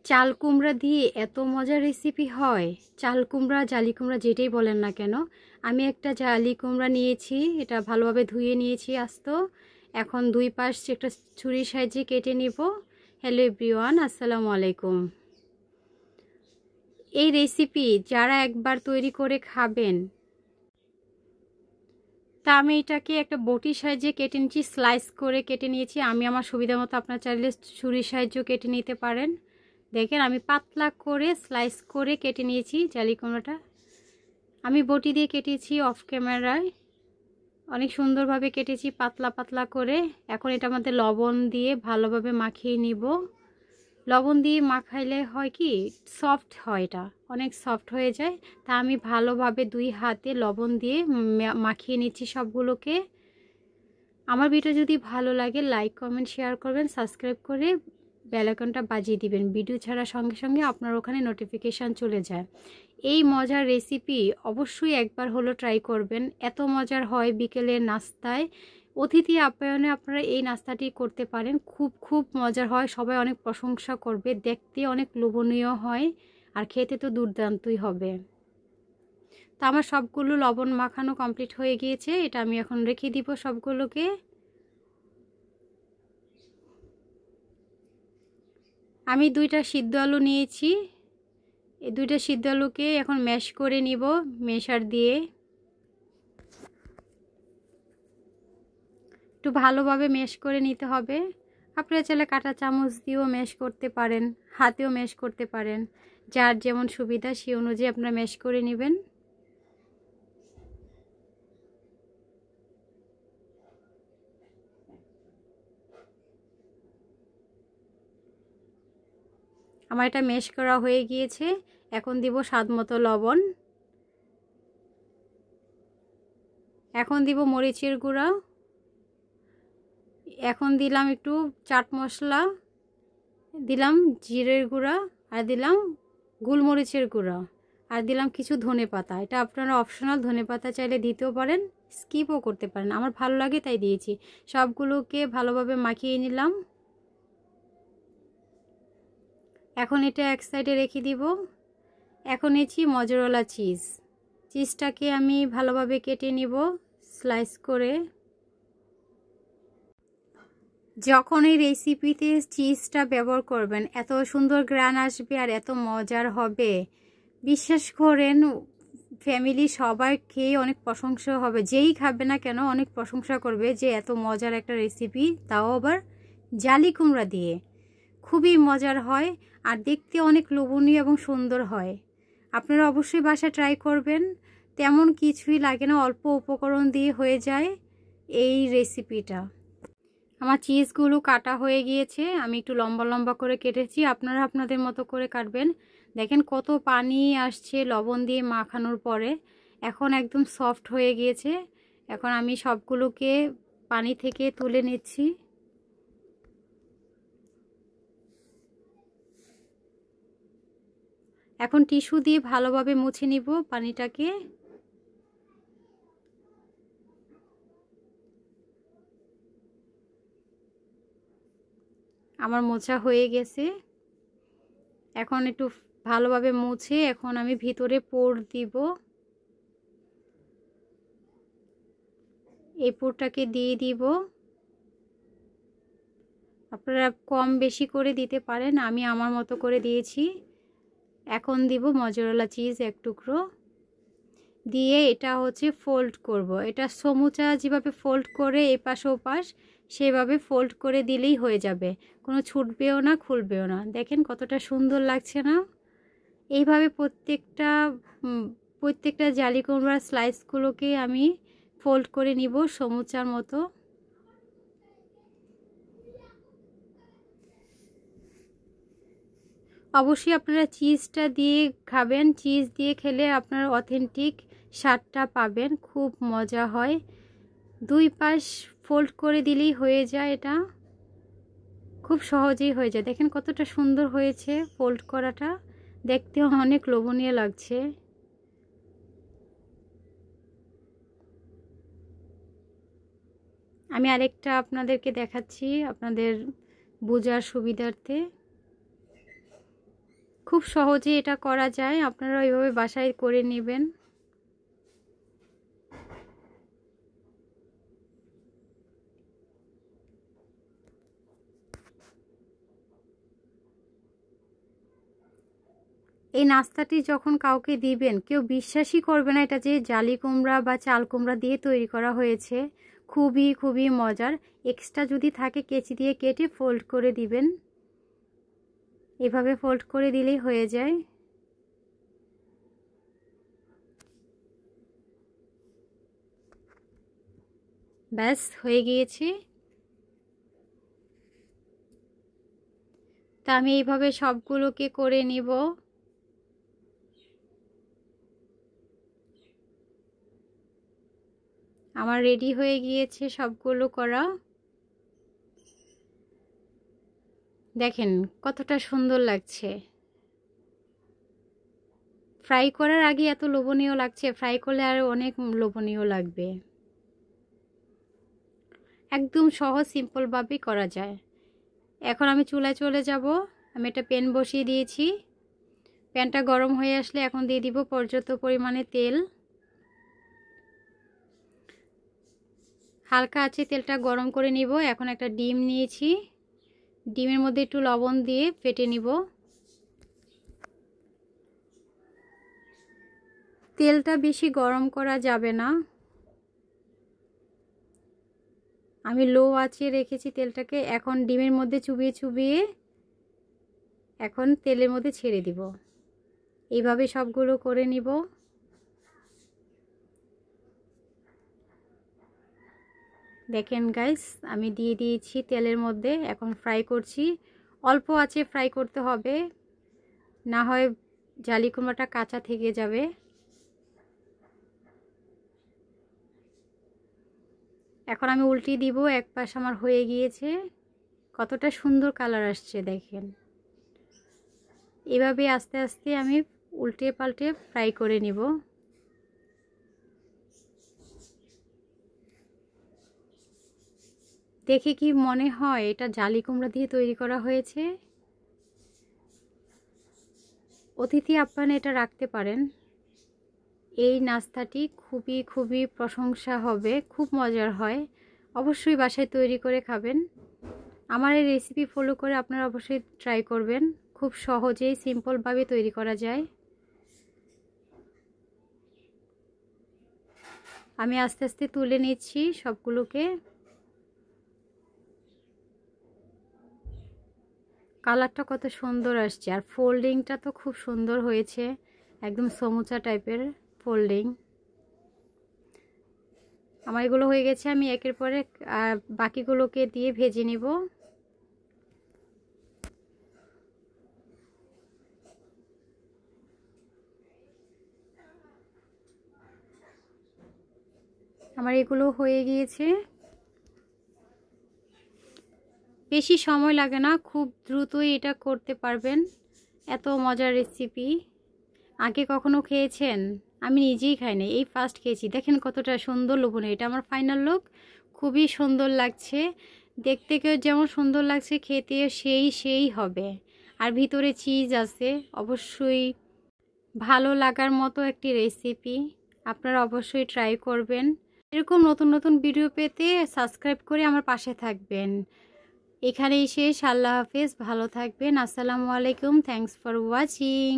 চাল কুমড়া দিয়ে এত মজার রেসিপি হয়। চাল কুমড়া, জালি কুমড়া যেটাই বলেন না কেন। আমি একটা জালি কুমড়া নিয়েছি, এটা ভালোভাবে ধুয়ে নিয়েছি আস্ত। এখন দুই পাশ একটা ছুরির সাহায্যে কেটে নিব। হ্যালো এভরিওয়ান, আসসালামু আলাইকুম। এই রেসিপি যারা একবার তৈরি করে খাবেন, তা আমি এটাকে একটা বটির সাহায্যে কেটে নিয়েছি, স্লাইস করে কেটে নিয়েছি। আমি আমার সুবিধা মতো, আপনার চাইলে ছুরির সাহায্যেও কেটে নিতে পারেন। দেখেন আমি পাতলা করে স্লাইস করে কেটে নিয়েছি জালি কুমড়োটা। আমি বটি দিয়ে কেটেছি অফ ক্যামেরায়, অনেক সুন্দরভাবে কেটেছি পাতলা পাতলা করে। এখন এটা মধ্যে লবণ দিয়ে ভালোভাবে মাখিয়ে নিব। লবণ দিয়ে মাখাইলে হয় কি, সফট হয়, এটা অনেক সফট হয়ে যায়। তা আমি ভালোভাবে দুই হাতে লবণ দিয়ে মাখিয়ে নিচ্ছি সবগুলোকে। আমার ভিডিও যদি ভালো লাগে লাইক কমেন্ট শেয়ার করবেন, সাবস্ক্রাইব করে বেল আইকনটা বাজিয়ে দিবেন। ভিডিও ছাড়ার সঙ্গে সঙ্গে আপনার ওখানে নোটিফিকেশান চলে যায়। এই মজার রেসিপি অবশ্যই একবার হলো ট্রাই করবেন। এত মজার হয় বিকেলের নাস্তায়, অতিথি আপ্যায়নে আপনারা এই নাস্তাটি করতে পারেন। খুব খুব মজার হয়, সবাই অনেক প্রশংসা করবে, দেখতে অনেক লোভনীয় হয়, আর খেতে তো দুর্দান্তই হবে। তা আমার সবগুলো লবণ মাখানো কমপ্লিট হয়ে গিয়েছে, এটা আমি এখন রেখে দিব সবগুলোকে। আমি দুইটা সিদ্ধ আলু নিয়েছি, এই দুইটা সিদ্ধ আলুকে এখন ম্যাশ করে নিব মেশার দিয়ে। একটু ভালোভাবে ম্যাশ করে নিতে হবে। আপনারা চাইলে কাঁটা চামচ দিয়েও ম্যাশ করতে পারেন, হাতেও ম্যাশ করতে পারেন, যার যেমন সুবিধা সেই অনুযায়ী আপনারা ম্যাশ করে নেবেন। আমার এটা ম্যাশ করা হয়ে গিয়েছে। এখন দিব স্বাদ মতো লবণ, এখন দিব মরিচের গুঁড়া, এখন দিলাম একটু চাট মশলা, দিলাম জিরের গুঁড়া, আর দিলাম গোলমরিচের গুঁড়া, আর দিলাম কিছু ধনেপাতা। এটা আপনারা অপশনাল, ধনেপাতা চাইলে দিতেও পারেন, স্কিপও করতে পারেন, আমার ভালো লাগে তাই দিয়েছি। সবগুলোকে ভালোভাবে মাখিয়ে নিলাম। এখন এটা এক সাইডে রেখে দিব। এখন নিচ্ছি মজরেলা চিজ। চিজটাকে আমি ভালোভাবে কেটে নিব স্লাইস করে। যখন এই রেসিপিতে চিজটা ব্যবহার করবেন এত সুন্দর গ্রান আসবে আর এত মজার হবে, বিশ্বাস করেন ফ্যামিলি সবাই খেয়ে অনেক প্রশংসা হবে। যেই খাবে না কেন অনেক প্রশংসা করবে যে এত মজার একটা রেসিপি, তাও আবার জালি কুমড়া দিয়ে। খুবই মজার হয় আর দেখতে অনেক লোভনীয় এবং সুন্দর হয়। আপনারা অবশ্যই বাসায় ট্রাই করবেন। তেমন কিছুই লাগে না, অল্প উপকরণ দিয়ে হয়ে যায় এই রেসিপিটা। আমার চিজগুলো কাটা হয়ে গিয়েছে, আমি একটু লম্বা লম্বা করে কেটেছি, আপনারা আপনাদের মতো করে কাটবেন। দেখেন কত পানি আসছে লবণ দিয়ে মাখানোর পরে, এখন একদম সফট হয়ে গিয়েছে। এখন আমি সবগুলোকে পানি থেকে তুলে নিচ্ছি। এখন টিস্যু দিয়ে ভালোভাবে মুছে নিব পানিটাকে। আমার মোছা হয়ে গেছে। এখন একটু ভালোভাবে মুছে এখন আমি ভিতরে পুর দিব। এই পুরটাকে দিয়ে দিব, আপনারা কম বেশি করে দিতে পারেন, আমি আমার মতো করে দিয়েছি। এখন দিব মজরেলা চিজ এক টুকরো দিয়ে, এটা হচ্ছে ফোল্ড করব। এটা সমুচা যেভাবে ফোল্ড করে এপাশ ওপাশ সেভাবে ফোল্ড করে দিলেই হয়ে যাবে, কোনো ছুটবেও না খুলবেও না। দেখেন কতটা সুন্দর লাগছে না? এইভাবে প্রত্যেকটা জালি কুমড়ার স্লাইসগুলোকে আমি ফোল্ড করে নিব সমুচার মতো। অবশ্যই আপনারা চিজটা দিয়ে খাবেন, চিজ দিয়ে খেলে আপনারা অথেন্টিক স্বাদটা পাবেন, খুব মজা হয়। দুই পাশ ফোল্ড করে দিলেই হয়ে যায়, এটা খুব সহজেই হয়ে যায়। দেখেন কতটা সুন্দর হয়েছে ফোল্ড করাটা, দেখতেও অনেক লোভনীয় লাগছে। আমি আরেকটা আপনাদেরকে দেখাচ্ছি আপনাদের বোঝার সুবিধার্থে। খুব সহজে এটা করা যায়, আপনারা এইভাবে বাসায় করে নেবেন। এই নাস্তাটি যখন কাউকে দিবেন কেউ বিশ্বাসই করবে না এটা যে জালি কুমড়া বা চাল কুমড়া দিয়ে তৈরি করা হয়েছে। খুবই খুবই মজার। এক্সট্রা যদি থাকে কেচি দিয়ে কেটে ফোল্ড করে দিবেন, এভাবে ফোল্ড করে দিলেই হয়ে যায়। ব্যাস হয়ে গিয়েছে। তা আমি এইভাবে সবগুলোকে করে নিব। আমার রেডি হয়ে গিয়েছে সবগুলো করা। দেখেন কতটা সুন্দর লাগছে। ফ্রাই করার আগে এত লোভনীয় লাগছে, ফ্রাই করলে আরও অনেক লোভনীয় লাগবে। একদম সহজ সিম্পলভাবেই করা যায়। এখন আমি চুলায় চলে যাব। আমি একটা প্যান বসিয়ে দিয়েছি। প্যানটা গরম হয়ে আসলে এখন দিয়ে দিব পর্যাপ্ত পরিমাণে তেল। হালকা আছে তেলটা গরম করে নিব। এখন একটা ডিম নিয়েছি, ডিমের মধ্যে একটু লবণ দিয়ে ফেটে নিব। তেলটা বেশি গরম করা যাবে না। আমি লো আঁচে রেখেছি তেলটাকে। এখন ডিমের মধ্যে চুবিয়ে চুবিয়ে এখন তেলের মধ্যে ছেড়ে দিব। এইভাবে সবগুলো করে নিব। দেখেন গাইস, আমি দিয়ে দিয়েছি তেলের মধ্যে। এখন ফ্রাই করছি। অল্প আঁচে ফ্রাই করতে হবে, না হয় জালি কুমড়াটা কাঁচা থেকে যাবে। এখন আমি উল্টিয়ে দিব। এক পাশ আমার হয়ে গিয়েছে। কতটা সুন্দর কালার আসছে দেখেন। এভাবে আস্তে আস্তে আমি উল্টে পাল্টে ফ্রাই করে নিব। দেখে কি মনে হয় এটা জালি কুমড়া দিয়ে তৈরি করা হয়েছে। অতিথি আপ্যায়নে এটা রাখতে পারেন। এই নাস্তাটি খুবই খুবই প্রশংসা হবে, খুব মজার হয়। অবশ্যই বাসায় তৈরি করে খাবেন। আমার এই রেসিপি ফলো করে আপনারা অবশ্যই ট্রাই করবেন। খুব সহজেই সিম্পলভাবে তৈরি করা যায়। আমি আস্তে আস্তে তুলে নিচ্ছি সবগুলোকে। কালারটা কত সুন্দর আসছে, আর ফোল্ডিংটা তো খুব সুন্দর হয়েছে, একদম সমুচা টাইপের ফোল্ডিং। আমার এগুলো হয়ে গেছে। আমি একের পর এক বাকিগুলোকে দিয়ে ভেজে নিব। আমার এগুলো হয়ে গিয়েছে। বেশি সময় লাগে না, খুব দ্রুতই এটা করতে পারবেন। এত মজার রেসিপি আগে কখনো খেয়েছেন? আমি নিজেই খাইনি, এই ফার্স্ট খেয়েছি। দেখেন কতটা সুন্দর লোভনীয়। এটা আমার ফাইনাল লুক। খুবই সুন্দর লাগছে, দেখতে কেউ যেমন সুন্দর লাগছে খেতে সেই হবে। আর ভিতরে চিজ আছে। অবশ্যই ভালো লাগার মতো একটি রেসিপি। আপনারা অবশ্যই ট্রাই করবেন। এরকম নতুন নতুন ভিডিও পেতে সাবস্ক্রাইব করে আমার পাশে থাকবেন। এখানেই শেষ। আল্লাহ হাফেজ, ভালো থাকবেন। আসসালামু আলাইকুম। Thanks for watching.